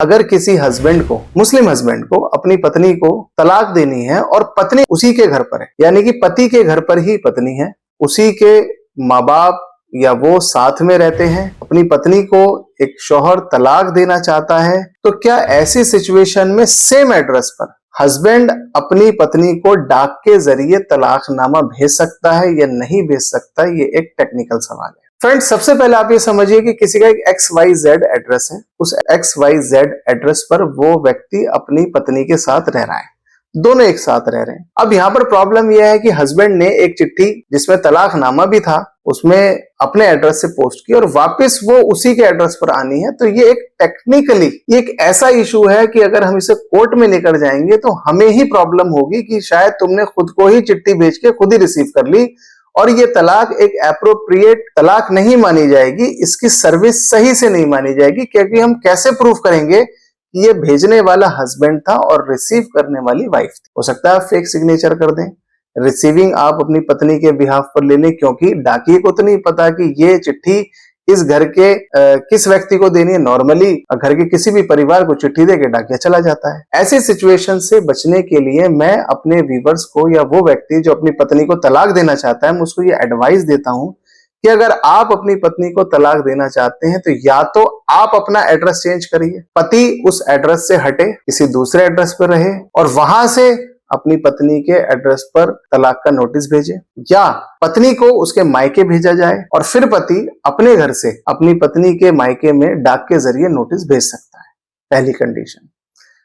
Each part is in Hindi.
अगर किसी हस्बैंड को, मुस्लिम हस्बैंड को अपनी पत्नी को तलाक देनी है और पत्नी उसी के घर पर है, यानी कि पति के घर पर ही पत्नी है, उसी के माँ बाप या वो साथ में रहते हैं, अपनी पत्नी को एक शौहर तलाक देना चाहता है, तो क्या ऐसी सिचुएशन में सेम एड्रेस पर हस्बैंड अपनी पत्नी को डाक के जरिए तलाकनामा भेज सकता है या नहीं भेज सकता? ये एक टेक्निकल सवाल है। फ्रेंड्स, सबसे पहले आप ये समझिए कि किसी का एक XYZ एड्रेस है, उस XYZ एड्रेस पर वो व्यक्ति अपनी पत्नी के साथ रह रहा है, दोनों एक साथ रह रहे हैं। अब यहाँ पर प्रॉब्लम यह है कि हस्बैंड ने एक चिट्ठी जिसमें तलाकनामा भी था उसमें अपने एड्रेस से पोस्ट की और वापस वो उसी के एड्रेस पर आनी है, तो ये एक टेक्निकली एक ऐसा इशू है कि अगर हम इसे कोर्ट में लेकर जाएंगे तो हमें ही प्रॉब्लम होगी कि शायद तुमने खुद को ही चिट्ठी भेज के खुद ही रिसीव कर ली और ये तलाक एक एप्रोप्रिएट तलाक नहीं मानी जाएगी, इसकी सर्विस सही से नहीं मानी जाएगी, क्योंकि हम कैसे प्रूफ करेंगे कि ये भेजने वाला हस्बैंड था और रिसीव करने वाली वाइफ थी? हो सकता है फेक सिग्नेचर कर दें, रिसीविंग आप अपनी पत्नी के बिहाफ पर ले लें, क्योंकि डाकिए को तो नहीं पता कि ये चिट्ठी इस घर के किस व्यक्ति को देनी है। नॉर्मली घर के किसी भी परिवार को चिट्ठी देके डाकिया चला जाता है। ऐसी सिचुएशन से बचने के लिए मैं अपने व्यूअर्स को या वो व्यक्ति जो अपनी पत्नी को तलाक देना चाहता है, मैं उसको ये एडवाइस देता हूं कि अगर आप अपनी पत्नी को तलाक देना चाहते हैं तो या तो आप अपना एड्रेस चेंज करिए, पति उस एड्रेस से हटे, किसी दूसरे एड्रेस पर रहे और वहां से अपनी पत्नी के एड्रेस पर तलाक का नोटिस भेजे, या पत्नी को उसके मायके भेजा जाए और फिर पति अपने घर से अपनी पत्नी के मायके में डाक के जरिए नोटिस भेज सकता है। पहली कंडीशन।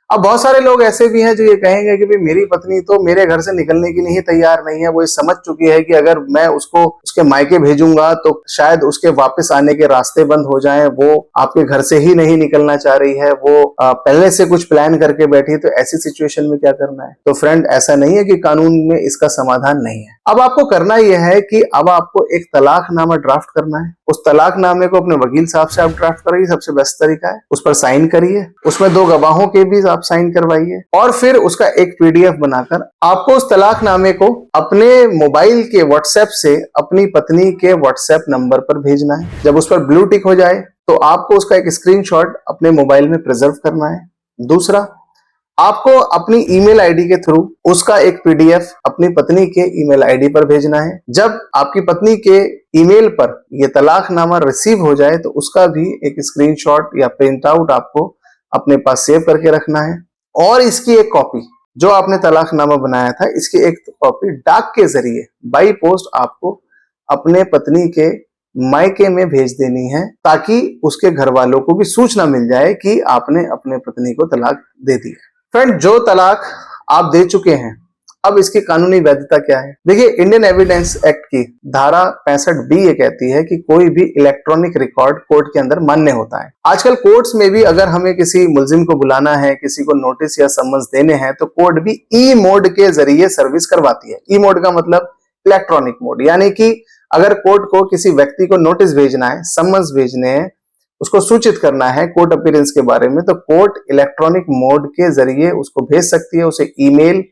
अब बहुत सारे लोग ऐसे भी हैं जो ये कहेंगे कि भाई मेरी पत्नी तो मेरे घर से निकलने के लिए ही तैयार नहीं है, वो ये समझ चुकी है कि अगर मैं उसको उसके मायके भेजूंगा तो शायद उसके वापस आने के रास्ते बंद हो जाएं, वो आपके घर से ही नहीं निकलना चाह रही है, वो पहले से कुछ प्लान करके बैठी, तो ऐसी सिचुएशन में क्या करना है? तो फ्रेंड, ऐसा नहीं है कि कानून में इसका समाधान नहीं है। अब आपको करना यह है कि अब आपको एक तलाकनामा ड्राफ्ट करना है। उस तलाकनामे को अपने वकील साहब से आप ड्राफ्ट करिए, सबसे बेस्ट तरीका है। उस पर साइन करिए, उसमें 2 गवाहों के भी आप साइन करवाइए और फिर उसका एक PDF बनाकर आपको उस तलाकनामे को अपने मोबाइल के WhatsApp से अपनी पत्नी के WhatsApp नंबर पर भेजना है। जब उस पर ब्लू टिक हो जाए तो आपको उसका एक स्क्रीनशॉट अपने मोबाइल में प्रिजर्व करना है। दूसरा, आपको अपनी ईमेल आईडी के थ्रू उसका एक PDF अपनी पत्नी के ईमेल आईडी पर भेजना है। जब आपकी पत्नी के ईमेल पर यह तलाकनामा रिसीव हो जाए तो उसका भी एक स्क्रीनशॉट या प्रिंट आउट आपको अपने पास सेव करके रखना है और इसकी एक कॉपी, जो आपने तलाकनामा बनाया था, इसकी एक कॉपी डाक के जरिए बाई पोस्ट आपको अपने पत्नी के मायके में भेज देनी है, ताकि उसके घर वालों को भी सूचना मिल जाए कि आपने अपने पत्नी को तलाक दे दी है। फ्रेंड, जो तलाक आप दे चुके हैं, अब इसकी कानूनी वैधता क्या है? देखिए, इंडियन एविडेंस एक्ट की धारा 65B ये कहती है कि कोई भी इलेक्ट्रॉनिक रिकॉर्ड कोर्ट के अंदर मान्य होता है। आजकल कोर्ट्स में भी अगर हमें किसी मुल्जिम को बुलाना है, किसी को नोटिस या समन्स देने हैं, तो कोर्ट भी ई मोड के जरिए सर्विस करवाती है। ई मोड का मतलब इलेक्ट्रॉनिक मोड, यानी कि अगर कोर्ट को किसी व्यक्ति को नोटिस भेजना है, समन्स भेजने हैं, उसको सूचित करना है कोर्ट अपीयरेंस के बारे में, तो कोर्ट इलेक्ट्रॉनिक मोड के जरिए उसको भेज सकती है। उसे ईमेल,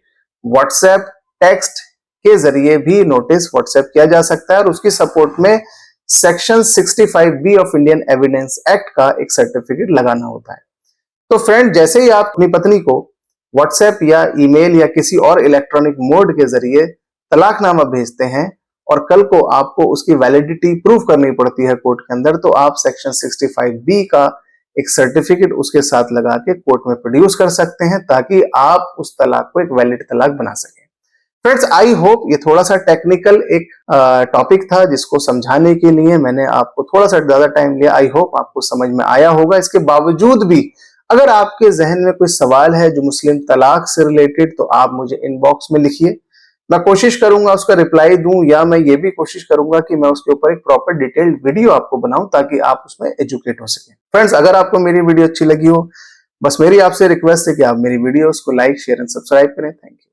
व्हाट्सएप, टेक्स्ट के जरिए भी नोटिस व्हाट्सएप किया जा सकता है और उसकी सपोर्ट में section 65B of Indian evidence act का एक सर्टिफिकेट लगाना होता है। तो फ्रेंड, जैसे ही आप अपनी पत्नी को व्हाट्सएप या ईमेल या किसी और इलेक्ट्रॉनिक मोड के जरिए तलाकनामा भेजते हैं और कल को आपको उसकी वैलिडिटी प्रूव करनी पड़ती है कोर्ट के अंदर, तो आप सेक्शन 65B का एक सर्टिफिकेट उसके साथ लगा के कोर्ट में प्रोड्यूस कर सकते हैं, ताकि आप उस तलाक को एक वैलिड तलाक बना सकें। फ्रेंड्स, आई होप ये थोड़ा सा टेक्निकल एक टॉपिक था जिसको समझाने के लिए मैंने आपको थोड़ा सा ज्यादा टाइम लिया। आई होप आपको समझ में आया होगा। इसके बावजूद भी अगर आपके जहन में कोई सवाल है जो मुस्लिम तलाक से रिलेटेड, तो आप मुझे इनबॉक्स में लिखिए, मैं कोशिश करूंगा उसका रिप्लाई दूं, या मैं ये भी कोशिश करूंगा कि मैं उसके ऊपर एक प्रॉपर डिटेल्ड वीडियो आपको बनाऊं ताकि आप उसमें एजुकेट हो सकें। फ्रेंड्स, अगर आपको मेरी वीडियो अच्छी लगी हो, बस मेरी आपसे रिक्वेस्ट है कि आप मेरी वीडियोस को लाइक, शेयर एंड सब्सक्राइब करें। Thank you.